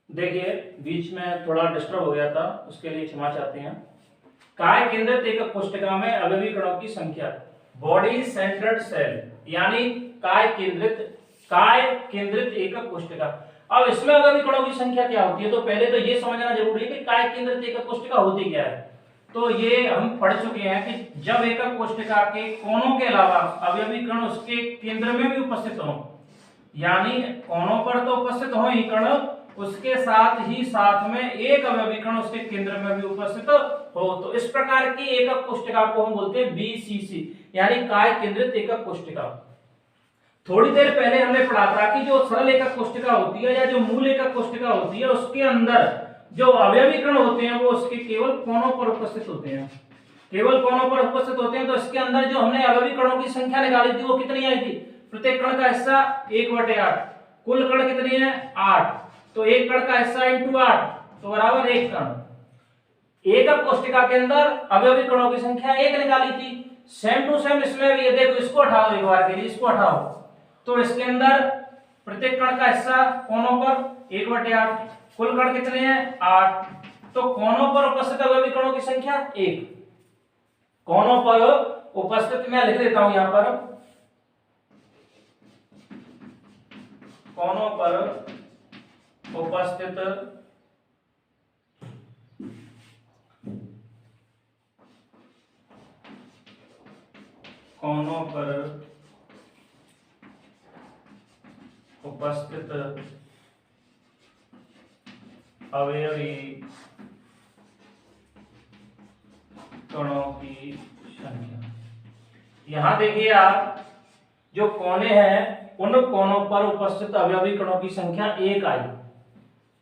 देखिए बीच में थोड़ा डिस्टर्ब हो गया था, उसके लिए क्षमा चाहते हैं। काय केंद्रित एकक कोशिका में अवयवी कणों की संख्या, बॉडी सेंटर्ड सेल यानी काय केंद्रित एकक कोशिका। अब इसमें अवयवी कणों की संख्या क्या होती है, तो पहले तो ये समझना जरूरी है कि काय केंद्रित एकक कोशिका होती क्या है। तो ये हम पढ़ चुके हैं कि जब एकक कोशिका के कोनों के अलावा अवयवी कण उसके केंद्र में भी उपस्थित हों, यानी कोनों पर तो उपस्थित हो ही कण, उसके साथ ही साथ में एक अवयवी कण उसके केंद्र में भी उपस्थित हो, तो इस प्रकार की एकक कोशिका को हम बोलते हैं बीसीसी यानी काय केंद्रित एकक कोशिका। थोड़ी देर पहले हमने पढ़ा था कि जो सरल एकक कोशिका होती है या जो मूल एकक कोशिका होती है, उसके अंदर जो अवयवी कण होते हैं वो उसके केवल कोनों पर उपस्थित होते हैं, केवल कोनों पर उपस्थित होते हैं। तो इसके अंदर जो हमने अवयवी कणों की संख्या निकाली थी वो कितनी आई थी, प्रत्येक कण का हिस्सा 1/8, कुल कण कितनी है 8, तो एक कण का हिस्सा इंटू 8 तो बराबर एक कण। एकक कोशिका के अंदर अवयवी कणों की संख्या 1 निकाली थी, सेम टू सेम इसमें भी। ये देखो, इसको हटाओ एक बार के लिए, इसको हटाओ, तो इसके अंदर प्रत्येक कण का हिस्सा कोनों पर 1/8, कुल कण कितने हैं 8, तो कोनों पर उपस्थित अवयवी कणों की संख्या 1। कोनों पर उपस्थित मैं लिख देता हूं यहां पर, कोनों पर उपस्थित कोनों पर उपस्थित अवयवी कणों की संख्या। यहां देखिए आप, जो कोने हैं उन कोनों पर उपस्थित अवयवी कणों की संख्या 1 आई,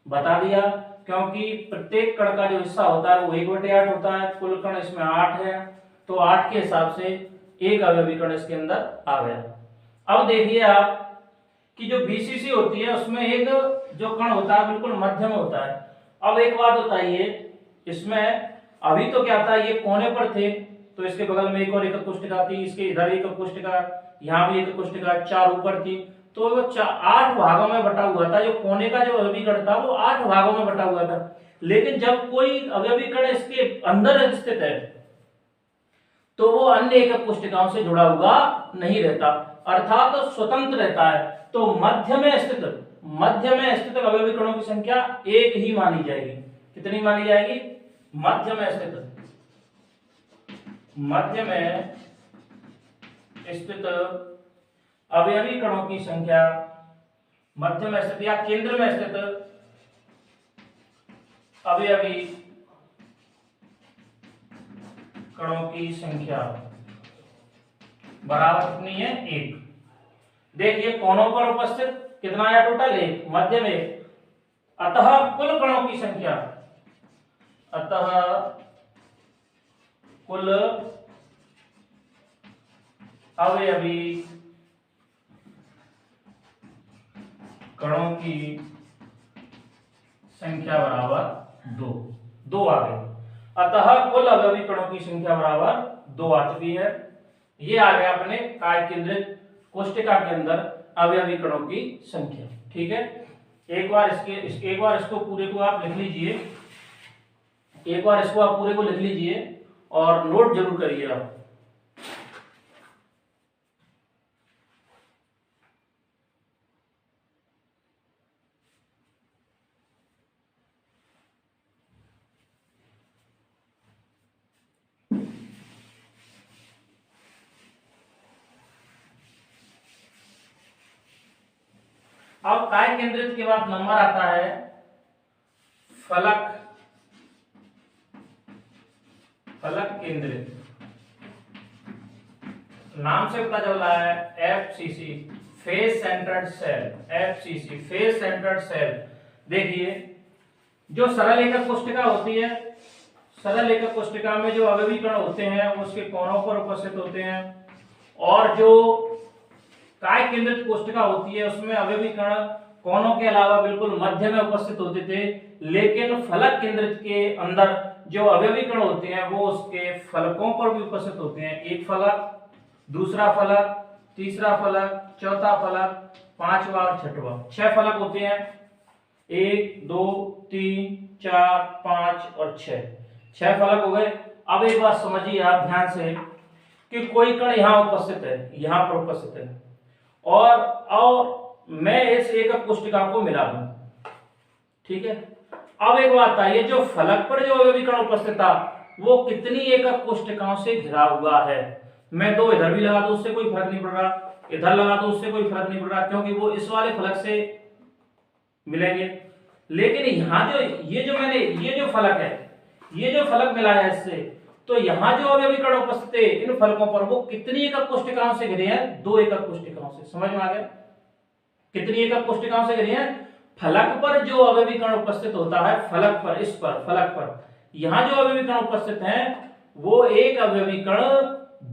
बता दिया, क्योंकि प्रत्येक कण का जो हिस्सा होता है वो 1/8 होता है, कुल कण इसमें 8 है, तो 8 के हिसाब से एक अवयवी कण इसके अंदर आ गया। अब देखिए आप कि जो बीसीसी होती है उसमें एक जो कण होता है बिल्कुल मध्य में होता है। अब एक बात बताइए, इसमें अभी तो क्या था, ये कोने पर थे, तो इसके बगल में एक और एकक कोशिका थी, इसके इधर एकक कोशिका, यहाँ भी एकक कोशिका, 4 ऊपर थी, तो वो 8 भागों में बटा हुआ था। जो कोने का जो अवयवी कण था वो 8 भागों में बटा हुआ था। लेकिन जब कोई अवयवी कण इसके अंदर स्थित है तो वो अन्य एकक कोशिकाओं से जुड़ा हुआ नहीं रहता, अर्थात तो स्वतंत्र रहता है। तो मध्य में स्थित अवयवी कणों की संख्या 1 ही मानी जाएगी। कितनी मानी जाएगी, मध्य में स्थित अवयवी कणों की संख्या, मध्य में स्थित या केंद्र में स्थित अवयवी कणों की संख्या बराबर कितनी है 1। देखिए कोनों पर उपस्थित कितना आया टोटल 1, मध्य में, अतः कुल कणों की संख्या, अतः कुल अवयवी कणों की संख्या बराबर 2 आ गई। अतः कुल अवयवी कणों की संख्या बराबर 2 आ चुकी है। ये आ गया अपने काय केंद्रित कोशिका के अंदर अवयवी कणों की संख्या। ठीक है, एक बार इसको पूरे को आप लिख लीजिए, एक बार इसको आप पूरे को लिख लीजिए और नोट जरूर करिए आप। अब काय केंद्रित के बाद नंबर आता है फलक केंद्रित। नाम से पता चल रहा है FCC, face centred cell, FCC face centred cell. देखिए जो सरल एकक कोशिका होती है, सरल एकक कोशिका में जो अवयवी कण होते हैं वो उसके कोनों पर उपस्थित होते हैं, और जो काय केंद्रित कोशिका होती है उसमें अवयवी कण कोनों के अलावा बिल्कुल मध्य में उपस्थित होते थे। लेकिन फलक केंद्रित के अंदर जो अवयवी कण होते हैं वो उसके फलकों पर भी उपस्थित होते हैं। एक फलक, दूसरा फलक, तीसरा फलक, चौथा फलक, पांचवा और छठवां, 6 फलक होते हैं। 1 2 3 4 5 और 6, 6 फलक हो गए। अब एक बात समझिए आप ध्यान से कि कोई कण यहाँ उपस्थित है, यहाँ पर उपस्थित है, और मैं इस एकक कोष्टिका को मिला दूं, ठीक है। अब एक बात आइए, जो फलक पर जो अवयवी कण उपस्थित था वो कितनी एकक कोष्टिकाओं से घिरा हुआ है। मैं 2 इधर भी लगा दूं उससे कोई फर्क नहीं पड़ रहा, इधर लगा दूं उससे कोई फर्क नहीं पड़ रहा, क्योंकि वो इस वाले फलक से मिलेंगे। लेकिन यहाँ जो ये जो फलक है, ये जो फलक मिला है इससे, तो यहाँ जो अवयवी कण उपस्थित है इन फलकों पर वो कितनी एकक कोष्टिकाओं से घिरे हैं? 2 एकक कोष्टिकाओं से। समझ में आ गया? कितनी एकक कोष्टिकाओं से घिरे हैं? फलक पर जो अवयवी कण उपस्थित होता है, फलक पर, इस पर, फलक पर यहाँ जो अवयवी कण उपस्थित हैं वो एक अवयवी कण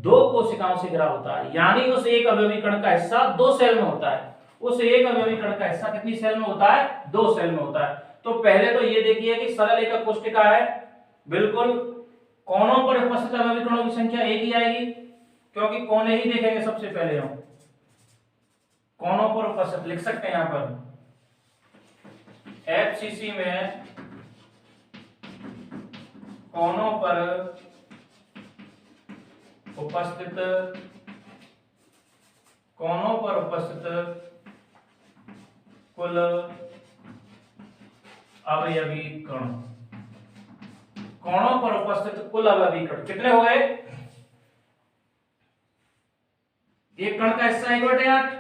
2 कोशिकाओं से घिरा होता है, यानी उस एक अवयवी कण का हिस्सा 2 सेल में होता है। उस एक अवयवी कण का हिस्सा कितनी सेल में होता है? 2 सेल में होता है। तो पहले तो ये देखिए कि सरल एकक कोशिका है, बिल्कुल कोनों पर उपस्थित अवयवी कणों की संख्या एक ही आएगी, क्योंकि कोने ही देखेंगे सबसे पहले हम। कोनों पर उपस्थित लिख सकते हैं यहां पर एफसीसी में कोनों पर उपस्थित कुल अवयवी कण। कोनों पर उपस्थित कुल अवयवी कण कितने हो गए? एक कण का हिस्सा 1/8,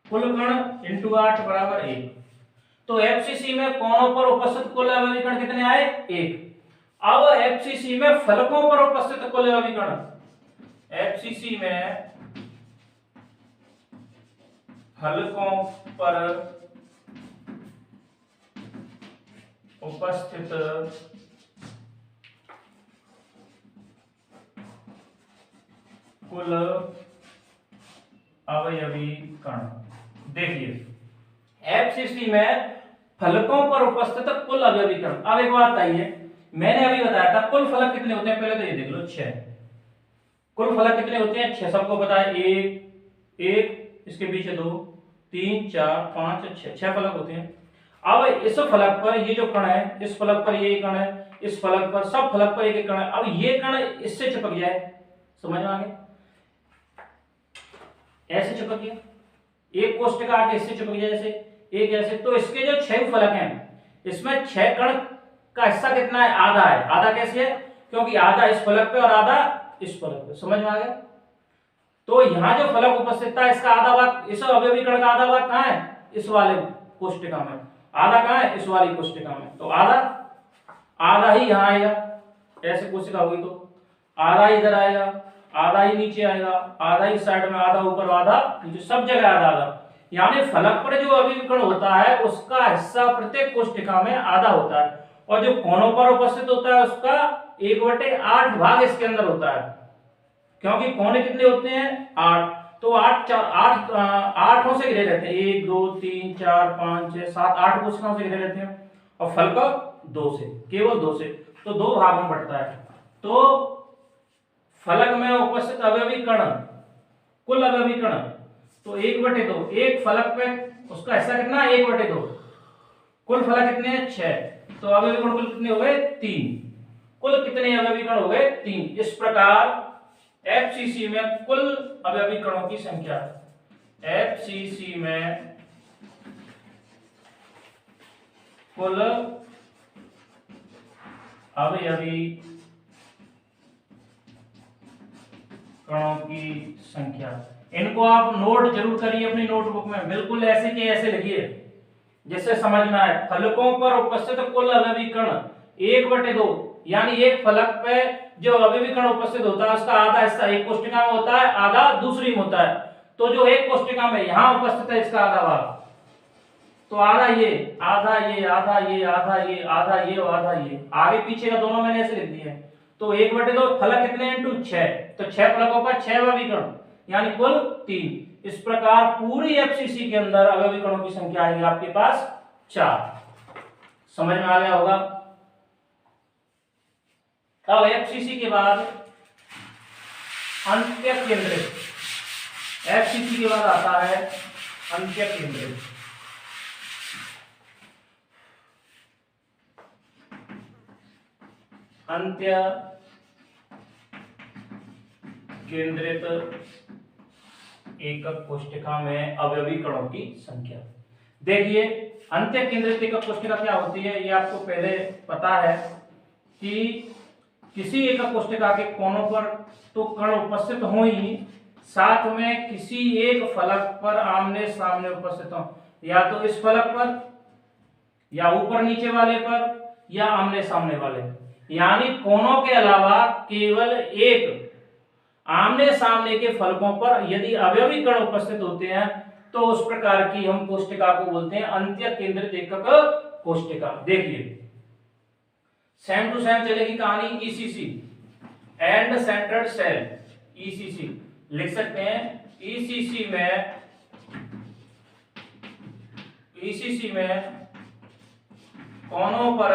कुल कण इंटू 8 बराबर 1। तो एफसीसी में कोनों पर उपस्थित कुल अवयवी कण कितने आए? 1। अब एफसीसी में फलकों पर उपस्थित कुल अवयवी कण, एफसीसी में फलकों पर उपस्थित कुल अवयवी कण। देखिए एफसीसी में फलकों पर उपस्थित कुल अवयवी कण। अब एक बात आइए, मैंने अभी बताया था कुल फलक कितने होते हैं, पहले तो ये देख लो 6। कुल फलक कितने होते हैं? 6, सबको पता है। 1 इसके पीछे 2 3 4 5 6, 6 फलक होते हैं। अब इस फलक पर ये जो कण है, इस फलक पर ये कण है, इस फलक पर, सब फलक पर एक कण है। अब ये कण इससे चिपक जाए, समझ में आ गया? ऐसे चिपक गया, एक कोष्टिका आके इससे चिपक जाए, ऐसे एक ऐसे। तो इसके जो 6 फलक हैं इसमें 6 कण का हिस्सा कितना है? आधा है। आधा कैसे है? क्योंकि आधा इस फलक पे और आधा इस फलक पे। समझ में आ गया? तो यहाँ जो फलक उपस्थित था इसका आधा भाग, इस अवयवी कण का आधा भाग कहाँ है? इस वाले कोष्टिका में। आधा कहाँ है? इस वाली कोष्टिका में। तो आधा ही यहाँ आएगा, ऐसे कोशिका होगी तो आधा इधर आएगा, आधा ही नीचे आएगा, आधा ही साइड में, आधा ऊपर, आधा नीचे, सब जगह आधा आधा। यानी फलक पर जो अवयवी कण होता है उसका हिस्सा प्रत्येक कोष्टिका में आधा होता है, और जो कोनों पर उपस्थित होता है उसका 1/8 भाग इसके अंदर होता है। क्योंकि कोने कितने होते हैं? 8। तो 8 से घिरे रहते हैं। 1 2 3 4 5 6 7 8 कोशिकाओं से घिरे रहते हैं, और फलक 2 से, केवल 2 से। तो 2 भाग में बढ़ता है। तो फलक में उपस्थित अवयवी कण, कुल अवयवी कण, तो 1/2। एक फलक पे उसका हिस्सा कितना? 1/2। कुल फलक कितने हैं? 6। तो अवयवी कण कुल कितने हो गए? 3। कुल कितने अवयवी कण हो गए? 3। इस प्रकार एफसीसी में कुल अवयवी कणों की संख्या, एफसीसी में कुल अवयवी कणों की संख्या। इनको आप नोट जरूर करिए अपनी नोटबुक में, बिल्कुल ऐसे के ऐसे लिखिए जिससे समझ में आए। फलकों पर उपस्थित कुल अवयवी कण 1/2, यानी एक फलक पे जो अवयवी कण उपस्थित होता है उसका आधा हिस्सा एक कोष्टिका में होता है, आधा दूसरी में होता है। तो जो एक कोष्टिका में यहां उपस्थित है इसका आधा भाग, तो आधा ये, आधा ये, आधा ये, आधा ये, आधा ये और आधा ये, आगे पीछे का दोनों मैंने ऐसे लिख दिए हैं। तो 1/2 फलक कितने इंटू 6, तो 6 फलकों पर 6 अवयवी कण, यानी कुल 3। इस प्रकार पूरी एफसीसी के अंदर अवयवी कणों की संख्या आएगी आपके पास 4। समझ में आ गया होगा? अब एफसीसी के बाद अंत्य केंद्रित, एफसीसी के बाद आता है अंत्य केंद्रित। अंत्य केंद्रित एकक कोष्ठिका में अवयवी कणों की संख्या। देखिए अंत्य केंद्रित एकक कोष्ठिका क्या होती है, ये आपको पहले पता है कि किसी एकक कोष्ठिका के कोनों पर तो कण उपस्थित हो ही, साथ में किसी एक फलक पर आमने सामने उपस्थित हो, या तो इस फलक पर या ऊपर नीचे वाले पर या आमने सामने वाले, यानी कोनों के अलावा केवल एक आमने सामने के फलकों पर यदि अवयवी कण उपस्थित होते हैं तो उस प्रकार की हम कोष्ठिका को बोलते हैं अंत्य केंद्रित एकक कोष्ठिका। देखिए सेम टू सेम चलेगी कहानी। ECC end centred cell, ECC लिख सकते हैं। ईसीसी में कोनों पर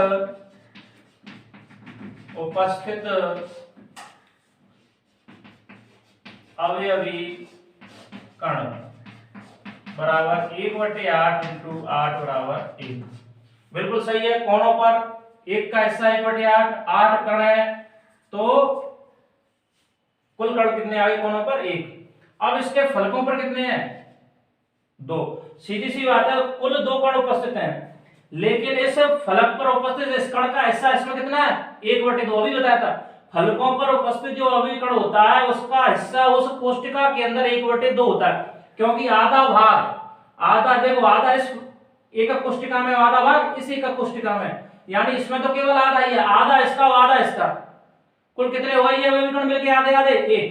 उपस्थित अवयवी कण बराबर 1/8 × 8 बराबर 1। बिल्कुल सही है। कोनों पर एक का हिस्सा 1/8, 8 कण है तो कुल कण कितने आ गए कोनों पर? 1। अब इसके फलकों पर कितने हैं? 2। सीधी सी बात है, कुल 2 कण उपस्थित हैं, लेकिन इस फलक पर उपस्थित इस कण का हिस्सा इसमें कितना है? 1/2। अभी बताया था फलकों पर उपस्थित जो अवयवी कण होता है उसका हिस्सा उस कोष्ठिका के अंदर 1/2 होता है, क्योंकि आधा भाग, आधा देखो, आधा इस एकक कोष्ठिका में, आधा भाग इस एकक कोष्ठिका में, यानी इसमें तो केवल आधा ही है, आधा इसका आधा इसका, कुल कितने हो गए ये अवयवी कण मिलके? आधे आधे 1।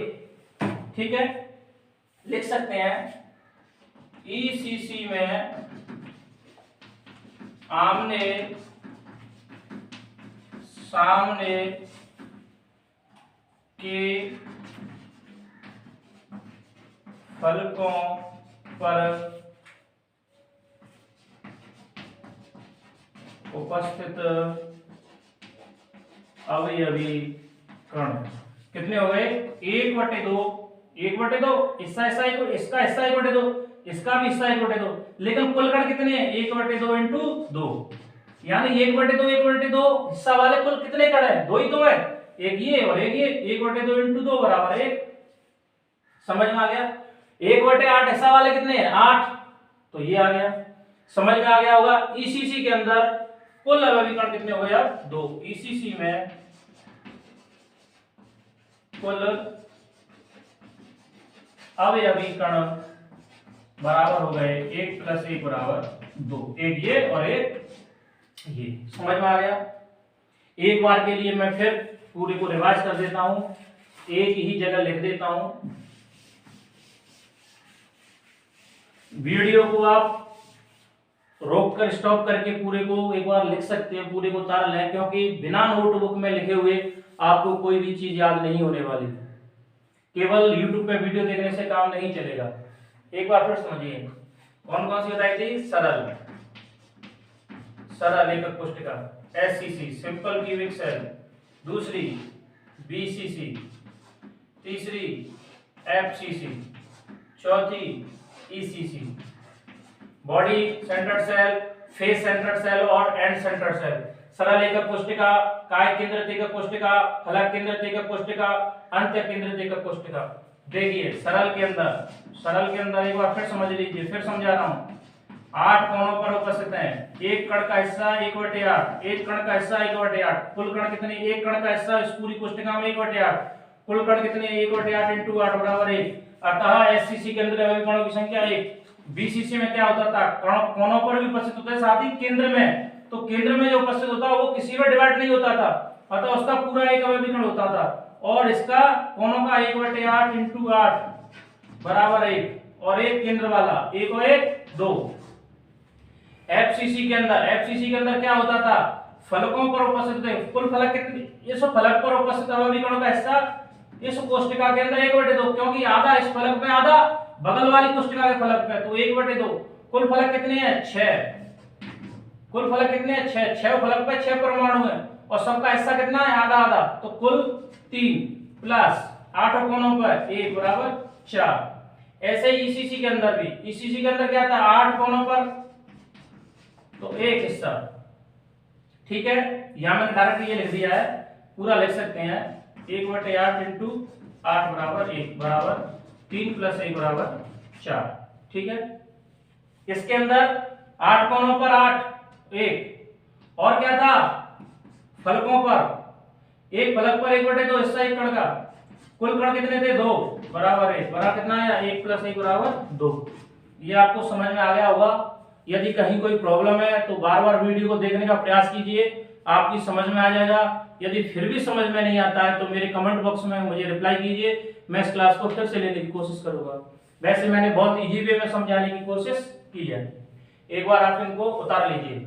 ठीक है, लिख सकते हैं ईसीसी में आमने सामने के फलकों पर उपस्थित अवयवी कण कितने हो गए? 1/2, 1/2, इसका हिस्सा 1/2, इसका भी हिस्सा 1/2, लेकिन कुल कण कितने हैं? 1/2 × 2, यानी 1/2 1/2 हिस्सा वाले कुल कितने कण है? 2 ही तो है, एक ये और एक ये, 1/2 × 2 बराबर 1। समझ में आ गया? 1/8 हिस्सा वाले कितने हैं? 8, तो ये आ गया, समझ में आ गया होगा। ईसीसी के अंदर कुल अवयवी कण कितने हो गए? अब 2। ईसीसी में कुल अवयवी कण बराबर हो गए 1 + 1 = 2, एक ये और एक ये। समझ में आ गया? एक बार के लिए मैं फिर पूरे को रिवाइज कर देता हूं, एक ही जगह लिख देता हूं। वीडियो को आप रोक कर स्टॉप करके पूरे को एक बार लिख सकते हैं, पूरे को उतार लें, क्योंकि बिना नोटबुक में लिखे हुए आपको कोई भी चीज याद नहीं होने वाली। केवल YouTube पे वीडियो देखने से काम नहीं चलेगा। एक बार फिर समझिए, कौन कौन सी बताई थी? सरल एकक कोष्ठिका, एससीसी सिंपल क्यूबिक सेल, दूसरी बीसीसी, तीसरी एफसीसी, चौथी ECC. Body centred cell, face centred cell और एंड सेंटर्ड सेल। सरल एकक कोष्ठिका, काय केंद्रित एकक कोष्ठिका, फलक केंद्रित एकक कोष्ठिका, अंत्य केंद्रित एकक कोष्ठिका। देखिए सरल के अंदर एक बार फिर समझ लीजिए, फिर समझा रहा हूं। 8 कोनों पर उपस्थित हैं, एक कण का हिस्सा 1/8, एक कण का हिस्सा 1/8, कुल कण कितने? एक कण का हिस्सा इस पूरी कोष्ठिका में 1/8, कुल कण कितने? 1/8 × 8 बराबर 1। अतः एससीसी के अंदर अवयवी कणों की संख्या 1। बीसीसी में क्या होता था? कोनों पर भी उपस्थित होता है, साथ ही केंद्र में, तो केंद्र में जो उपस्थित होता है वो किसी में डिवाइड नहीं होता था, अतः उसका पूरा एक अवयवी कण होता था, और इसका कोनों का 1/8 × 8 बराबर 1, और एक केंद्र वाला 1 और 1 2। एफसीसी के अंदर क्या होता था? फलकों पर उपस्थित थे, कुल फलक कितने? इस फलक पर उपस्थित अवयवी कणों का हिस्सा इस कोष्ठिका के अंदर 1/2, क्योंकि आधा इस फलक में, आधा बगल वाली कोष्ठिका के फलक में, तो 1/2। कुल फलक कितने हैं? 6। कुल फलक कितने हैं? 6। 6 फलक पे 6 परमाणु हैं, और सबका हिस्सा कितना है? आधा आधा, तो कुल 3 प्लस 8 कोनों पर 1 बराबर 4। ऐसे ही ईसीसी के अंदर भी, ईसीसी के अंदर क्या था? 8 कोनों पर तो एक हिस्सा। ठीक है, यहां मैंने डायरेक्ट ये लिख दिया है पूरा लिख सकते हैं 1/8 इंटू 8 बराबर 1 बराबर 3 + 1 बराबर 4। ठीक है, इसके अंदर 8 कोनों पर 8 1 और क्या था फलकों पर एक फलक पर 1/2 हिस्सा एक कण का, कुल कण कितने थे 2 बराबर 1 बराबर कितना आया 1 + 1 बराबर 2। ये आपको समझ में आ गया होगा। यदि कहीं कोई प्रॉब्लम है तो बार बार वीडियो को देखने का प्रयास कीजिए, आपकी समझ में आ जाएगा। यदि फिर भी समझ में नहीं आता है तो मेरे कमेंट बॉक्स में मुझे रिप्लाई कीजिए, मैं इस क्लास को फिर से लेने की कोशिश करूंगा। वैसे मैंने बहुत इजी वे में समझाने की कोशिश की है, एक बार आप इनको उतार लीजिए।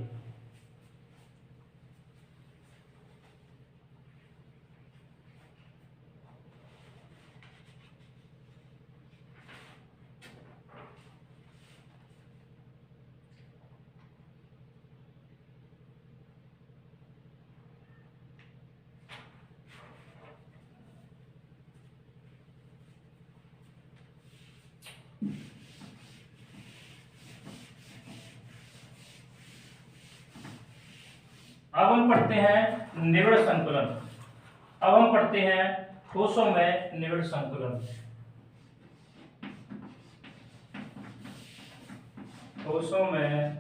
अब हम पढ़ते हैं निबिड़ संकुलन। अब हम पढ़ते हैं ठोसों में निबिड़ संकुलन। ठोसों में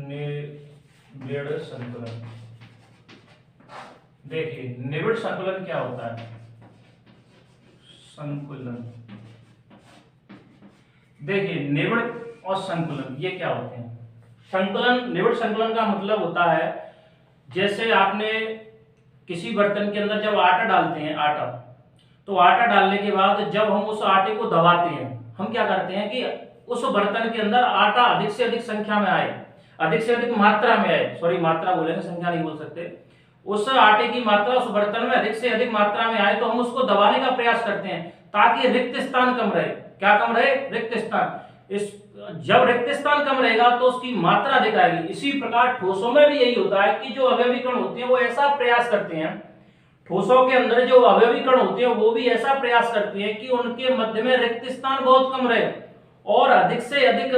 निबिड़ संकुलन। देखिए निबिड़ संकुलन क्या होता है। संकुलन, देखिए निबिड़ और संकुलन ये क्या होते हैं। संकुलन, निबिड़ संकुलन का मतलब होता है जैसे आपने किसी बर्तन के अंदर जब आटा डालते हैं, आटा, तो आटा डालने के बाद जब हम उस आटे को दबाते हैं, हम क्या करते हैं कि उस बर्तन के अंदर आटा अधिक से अधिक संख्या में आए, अधिक से अधिक मात्रा में आए, सॉरी मात्रा बोलेंगे, संख्या नहीं बोल सकते, उस आटे की मात्रा उस बर्तन में अधिक से अधिक मात्रा में आए तो हम उसको दबाने का प्रयास करते हैं ताकि रिक्त स्थान कम रहे। क्या कम रहे? रिक्त स्थान। इस जब रिक्त स्थान कम रहेगा तो उसकी मात्रा अधिक आएगी। इसी प्रकार ठोसों में भी यही होता है कि जो अवयवी कण होते हैं वो ऐसा प्रयास करते हैं, ठोसों के अंदर जो अवयवी कण होते हैं वो भी ऐसा प्रयास करते हैं कि उनके मध्य में रिक्त स्थान बहुत कम रहे और अधिक से अधिक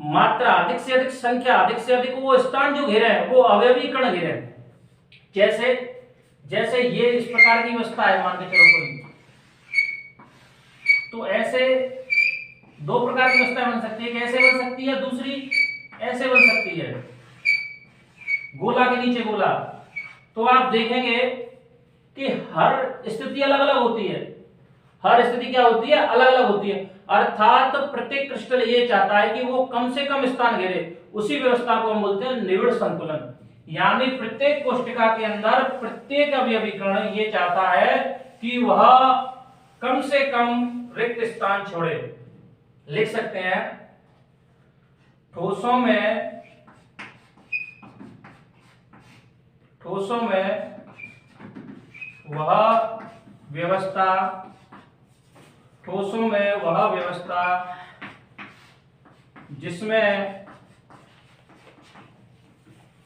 मात्रा, अधिक से अधिक संख्या, अधिक से अधिक वो स्थान जो घेरे हैं वो अवयवी कण घेरे। जैसे जैसे ये इस प्रकार की व्यवस्था है, मान के चलो कोई, तो ऐसे दो प्रकार की व्यवस्था बन सकती है, कैसे बन सकती है, दूसरी ऐसे बन सकती है, गोला के नीचे गोला। तो आप देखेंगे कि हर स्थिति अलग अलग होती है, हर स्थिति क्या होती है, अलग अलग होती है। अर्थात प्रत्येक क्रिस्टल ये चाहता है कि वो कम से कम स्थान घेरे, उसी व्यवस्था को हम बोलते हैं निबिड़ संकुलन। यानी प्रत्येक कोशिका के अंदर प्रत्येक अवयवी कण ये चाहता है कि वह कम से कम रिक्त स्थान छोड़े। लिख सकते हैं ठोसों में वह व्यवस्था, ठोसों में वह व्यवस्था जिसमें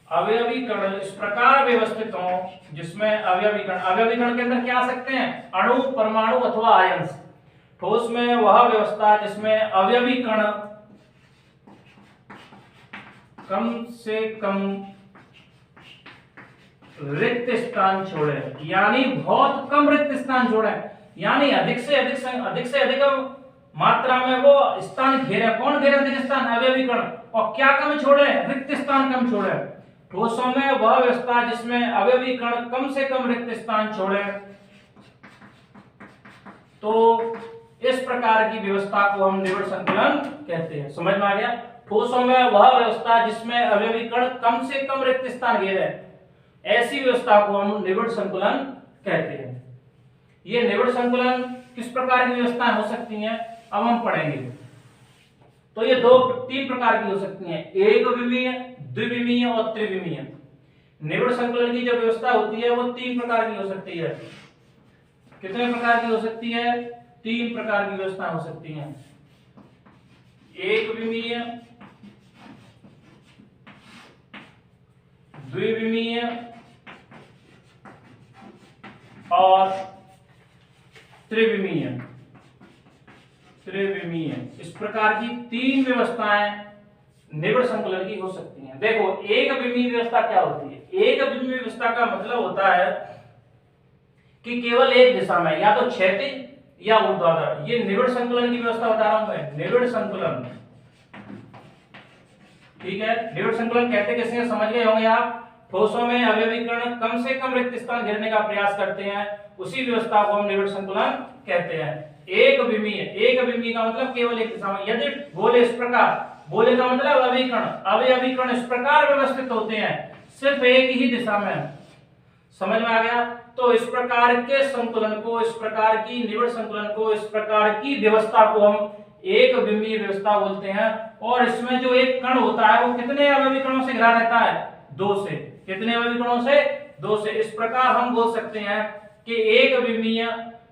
अवयवी कण इस प्रकार व्यवस्थित हो, जिसमें अवयवी कण के अंदर क्या आ सकते हैं, अणु, परमाणु अथवा आयंस। ठोस में वह व्यवस्था जिसमें अवयवी कण कम से कम रिक्त स्थान छोड़े, यानी बहुत कम रिक्त स्थान छोड़े, यानी अधिक से अधिक मात्रा में वो स्थान घेरे। कौन घेरे अधिक स्थान? अवयवी कण। और क्या कम छोड़े? रिक्त स्थान कम छोड़े। ठोसों में वह व्यवस्था जिसमें अवयवी कण कम से कम रिक्त स्थान छोड़े, तो इस प्रकार की व्यवस्था को हम निबिड़ संकुलन कहते हैं। समझ में आ गया? ठोसों में वह व्यवस्था जिसमें अवयवी कण कम से कम रिक्त स्थान घेरे, ऐसी व्यवस्था को हम निबिड़ संकुलन कहते हैं। ये निबिड़ संकुलन किस प्रकार की व्यवस्थाएं हो सकती हैं अब हम पढ़ेंगे। तो ये तीन प्रकार की हो सकती हैं, एक विमीय, द्विविमीय और त्रिविमीय। निबिड़ संकुलन की जो व्यवस्था होती है वो तीन प्रकार की हो सकती है। कितने प्रकार की हो सकती है? तीन प्रकार की व्यवस्था हो सकती हैं, एक विमीय, द्विविमीय और त्रिविमीय। इस प्रकार की तीन व्यवस्थाएं निविड़ संकुलन की हो सकती हैं। देखो एक विमीय व्यवस्था क्या होती है? एक विमीय व्यवस्था का मतलब होता है कि केवल एक दिशा में या तो क्षैतिज या ऊर्ध्वाधर, ये निविड़ संकुलन की व्यवस्था बता रहा हूं मैं, निविड़ संकुलन। ठीक है, निविड़ संकुलन कहते किसे समझ गए होंगे आप? ठोसों में अवयवीकरण कम से कम रिक्त स्थान घेरने का प्रयास करते हैं, उसी व्यवस्था को हम निविड़ संकुलन कहते हैं। एक विमीय का मतलब केवल एक दिशा में। यदि गोले इस प्रकार, गोले का मतलब अवयवीकरण इस प्रकार व्यवस्थित होते हैं सिर्फ एक ही दिशा में, समझ में आ गया? तो इस प्रकार के संतुलन को, इस प्रकार की निविड़ संतुलन को, इस प्रकार की व्यवस्था को हम एक विमीय व्यवस्था बोलते हैं। और इसमें जो एक कण होता है वो कितने अवयवीकरणों से घिरा रहता है? 2 से। कितने अवयवीकरणों से? 2 से। इस प्रकार हम बोल सकते हैं कि एक विमीय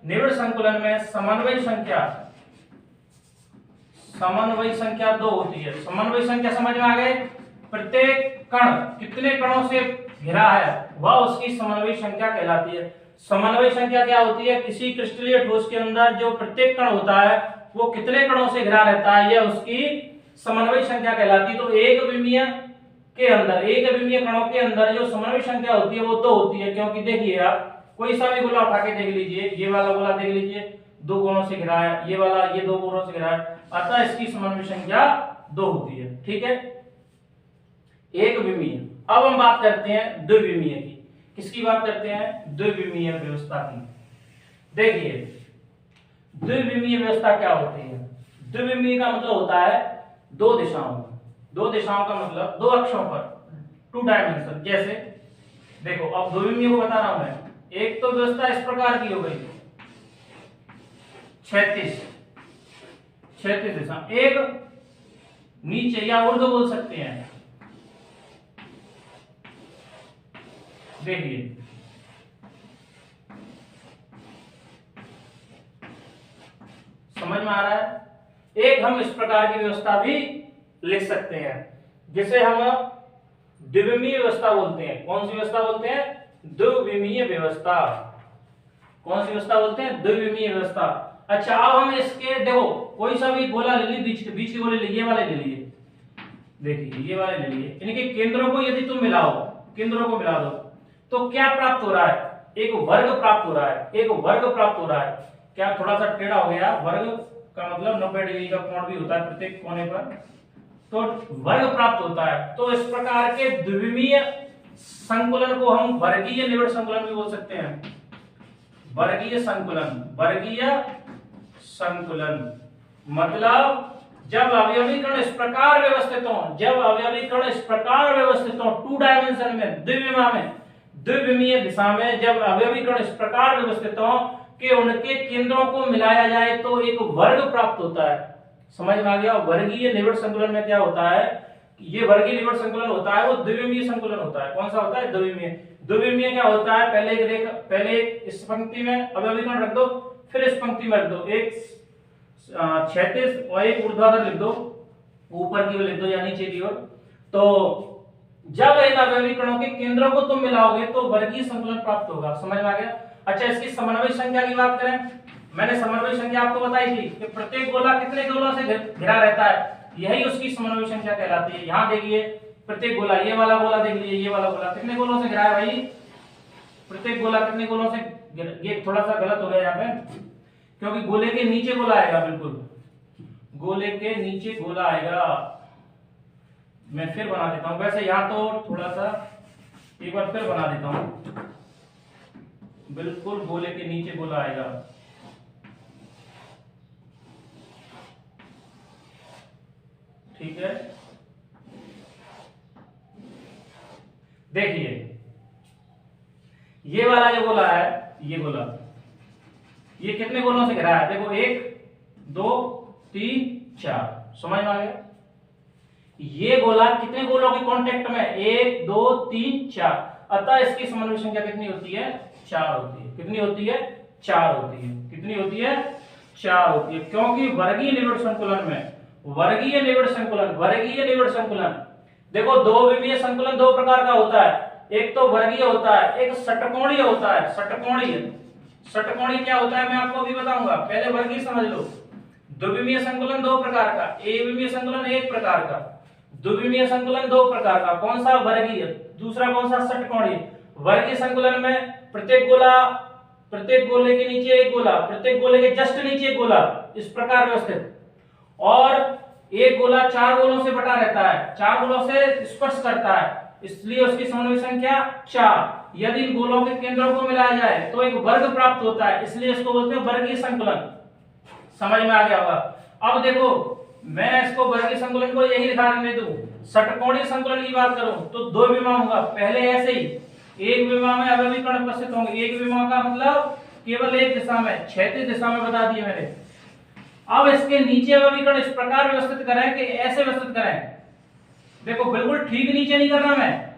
निविड़ संकुलन में समन्वय संख्या 2 होती है। समन्वय संख्या समझ में आ गए? प्रत्येक कण कितने कणों से घिरा है वह उसकी समन्वय संख्या कहलाती है। समन्वय संख्या क्या होती है? किसी क्रिस्टलीय ठोस के अंदर जो प्रत्येक कण होता है वो कितने कणों से घिरा रहता है, यह उसकी समन्वय संख्या कहलाती है। तो एक विमीय के अंदर, एक विमीय कणों के अंदर जो समन्वय संख्या होती है वो 2 होती है। क्योंकि देखिए आप कोई सा भी गोला उठा के देख लीजिए, ये वाला गोला देख लीजिए 2 कोणों से घिरा है, ये वाला ये 2 कोणों से घिरा है, अतः इसकी समन्वय संख्या 2 होती है। ठीक है, एक विमीय। अब हम बात करते हैं द्विविमीय की। किसकी बात करते हैं? द्विविमीय व्यवस्था की। देखिए द्विविमीय व्यवस्था क्या होती है? द्विविमीय का मतलब होता है 2 दिशाओं में। 2 दिशाओं का मतलब 2 अक्षों पर, 2 डायमेंशन। जैसे देखो अब द्विविमीय को बता रहा हूं मैं। एक तो व्यवस्था इस प्रकार की हो गई, क्षैतिज दिशा, एक नीचे या ऊर्ध्व बोल सकते हैं। देखिए समझ में आ रहा है? एक हम इस प्रकार की व्यवस्था भी लिख सकते हैं जिसे हम द्विविमीय व्यवस्था बोलते हैं। कौन सी व्यवस्था बोलते हैं? द्विविमीय व्यवस्था। कौन सी व्यवस्था बोलते हैं? द्विविमीय व्यवस्था। अच्छा अब हम इसके देखो कोई सा भी गोला ले लीजिए, बीच के गोले ये वाले ले लीजिए, देखिए ये वाले ले लीजिए, इनके केंद्रों को यदि तुम मिलाओ, केंद्रों को मिला दो तो क्या प्राप्त हो रहा है? एक वर्ग प्राप्त हो रहा है। एक वर्ग प्राप्त हो रहा है। क्या थोड़ा सा टेढ़ा हो गया? वर्ग का मतलब 90 डिग्री का कोण भी होता है प्रत्येक कोने पर, तो वर्ग प्राप्त होता है। तो इस प्रकार के द्विविमीय संकुलन को हम वर्गीय निविड़ संकुलन भी बोल सकते हैं। वर्गीय संकुलन मतलब जब अवयवीकरण इस प्रकार व्यवस्थित हो, 2 डायमेंशन में, द्विविमीय दिशा में जब अवयवीकरण इस प्रकार व्यवस्थित हो कि उनके केंद्रों को मिलाया जाए तो एक वर्ग प्राप्त होता है। समझ में आ गया? वर्गीय निविड़ संकुलन में क्या होता है? ये वर्गीय निविड़ संकुलन होता है वो द्विविमीय संकुलन होता है। कौन सा होता है? द्विविमीय क्या होता है? पहले इस पंक्ति में अवयवीकरण रख दो, फिर इस पंक्ति में रख दो, एक क्षैतिज और एक ऊर्ध्वाधर लिख दो, ऊपर की ओर लिख दो या नीचे की ओर। तो जब इन अवयवीकरणों के केंद्रों को तुम मिलाओगे तो वर्गीय संकुलन प्राप्त होगा। समझ में आ गया? अच्छा इसकी समन्वय संख्या की बात करें, मैंने समन्वय संख्या आपको बताई थी कि प्रत्येक गोला कितने गोलों से घिरा रहता है, यही उसकी समन्वय संख्या कहलाती है। यहां देखिए प्रत्येक गोला, ये वाला गोला देख लीजिए, ये वाला गोला कितने गोलों से घिरा है भाई? प्रत्येक गोला कितने गोलों से? ये थोड़ा सा गलत हो गया यहाँ पे, क्योंकि गोले के नीचे गोला आएगा, बिल्कुल गोले के नीचे गोला आएगा। मैं फिर बना देता हूं, वैसे यहाँ तो थोड़ा सा एक बार फिर बना देता हूं, बिल्कुल गोले के नीचे गोला आएगा। ठीक है, देखिए ये वाला जो गोला है, ये गोला, ये कितने गोलों से घिरा है? देखो 1 2 3 4। समझ में आ गया? ये गोला कितने गोलों के कांटेक्ट में? 1 2 3 4। अतः इसकी समन्वय संख्या कितनी होती है? 4 होती है। कितनी होती है? 4 होती है। कितनी होती है? 4 होती है। क्योंकि वर्गीय निविड़ संकुलन में, वर्गीय निविड़ संकुलन देखो द्विविमीय संकुलन 2 प्रकार का होता है। एक तो वर्गीय होता है, एक षटकोणीय होता है। षटकोणीय क्या होता है मैं आपको अभी बताऊंगा, पहले वर्गीय समझ लो। द्विविमीय संकुलन 2 प्रकार का, एकविमीय संकुलन 1 प्रकार का। द्विविमीय संकुलन दो प्रकार का, कौन सा? वर्गीय, दूसरा कौन सा? षटकोणीय। वर्गीय संकुलन में प्रत्येक गोले के नीचे एक गोला, प्रत्येक गोले के जस्ट नीचे एक गोला, इस प्रकार व्यवस्थित, और एक गोला चार गोलों से बटा रहता है, चार गोलों से स्पर्श करता है, इसलिए उसकी समन्वय संख्या 4। यदि इन गोलों के केंद्रों को मिलाया जाए तो एक वर्ग प्राप्त होता है, इसलिए इसको बोलते हैं वर्गीय संकुलन। समझ में आ गया होगा। अब देखो, मैं इसको वर्गीय संकुलन को यही लिखा देने दूं, षटकोणीय संकुलन की बात करूं तो दो विमा होगा। पहले ऐसे ही एक विमा में अवयवी कण उपस्थित होंगे, एक विमा का मतलब केवल एक दिशा में, क्षैतिज दिशा में बता दिए मैंने। अब इसके नीचे अवयवी कण इस प्रकार व्यवस्थित करें कि ऐसे व्यवस्थित करें, देखो बिल्कुल ठीक नीचे नहीं कर रहा, मैं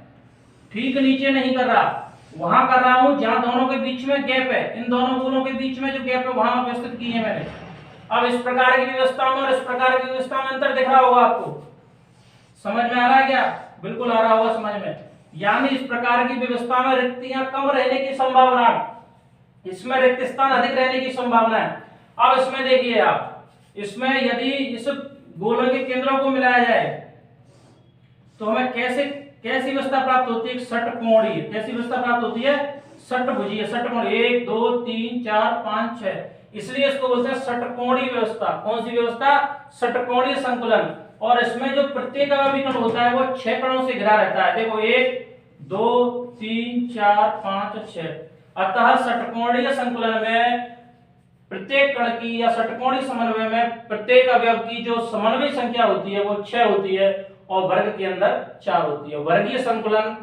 ठीक नीचे नहीं कर रहा, वहां कर रहा हूं जहां दोनों के बीच में गैप है, इन दोनों गोलों के बीच में जो गैप है वहां व्यवस्थित की है मैंने। अब इस प्रकार की व्यवस्था में और इस प्रकार की व्यवस्था में अंतर दिख रहा होगा आपको, समझ में आ रहा है क्या? बिल्कुल आ रहा होगा समझ में। यानी इस प्रकार की व्यवस्था में रिक्तियां कम रहने की संभावना, इसमें रिक्त स्थान अधिक रहने की संभावना है। अब इसमें देखिए आप, इसमें यदि इस गोलों के केंद्रों को मिलाया जाए तो हमें कैसी व्यवस्था प्राप्त होती है? षटकोणीय। कैसी व्यवस्था प्राप्त होती है? षटभुजीय, षटकोणीय, 1 2 3 4 5 6, इसलिए इसको बोलते हैं षटकोणीय व्यवस्था। कौन सी व्यवस्था? षटकोणीय संकुलन। और इसमें जो प्रत्येक अवयवी कण होता है वो 6 कणों से घिरा रहता है। देखो 1 2 3 4 5 6, अतः षटकोणीय संकुलन में प्रत्येक कण की या षटकोणीय समन्वय में प्रत्येक अवयव की जो समन्वय संख्या होती है वो 6 होती है और वर्ग के अंदर 4 होती है। वर्गीय संकुलन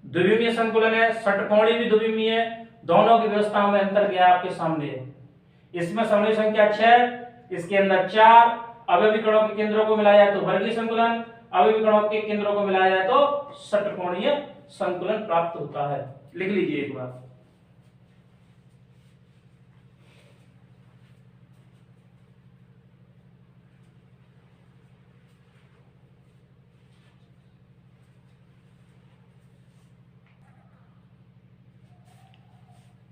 द्विविमीय संकुलन है, षटकोणीय भी द्विविमीय है, दोनों की व्यवस्थाओं में अंतर क्या है आपके सामने है। इसमें समन्वय संख्या 6, इसके अंदर 4, अवयवी कणों के केंद्रों को मिलाया जाए तो वर्गीय संकुलन, अवयवी कणों के केंद्रों को मिलाया जाए तो षटकोणीय संकुलन प्राप्त होता है। लिख लीजिए एक बार।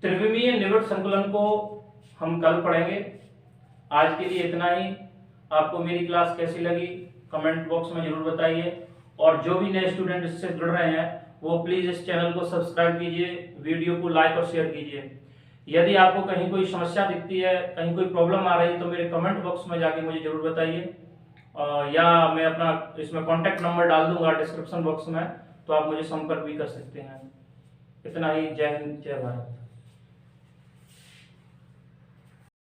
त्रिविमीय निविड़ संकुलन को हम कल पढ़ेंगे। आज के लिए इतना ही। आपको मेरी क्लास कैसी लगी कमेंट बॉक्स में जरूर बताइए, और जो भी नए स्टूडेंट इससे जुड़ रहे हैं वो प्लीज इस चैनल को सब्सक्राइब कीजिए, वीडियो को लाइक और शेयर कीजिए। यदि आपको कहीं कोई समस्या दिखती है, कहीं कोई प्रॉब्लम आ रही है तो मेरे कमेंट बॉक्स में जाके मुझे जरूर बताइए, या मैं अपना इसमें कॉन्टैक्ट नंबर डाल दूंगा डिस्क्रिप्शन बॉक्स में, तो आप मुझे संपर्क भी कर सकते हैं। इतना ही। जय हिंद, जय भारत।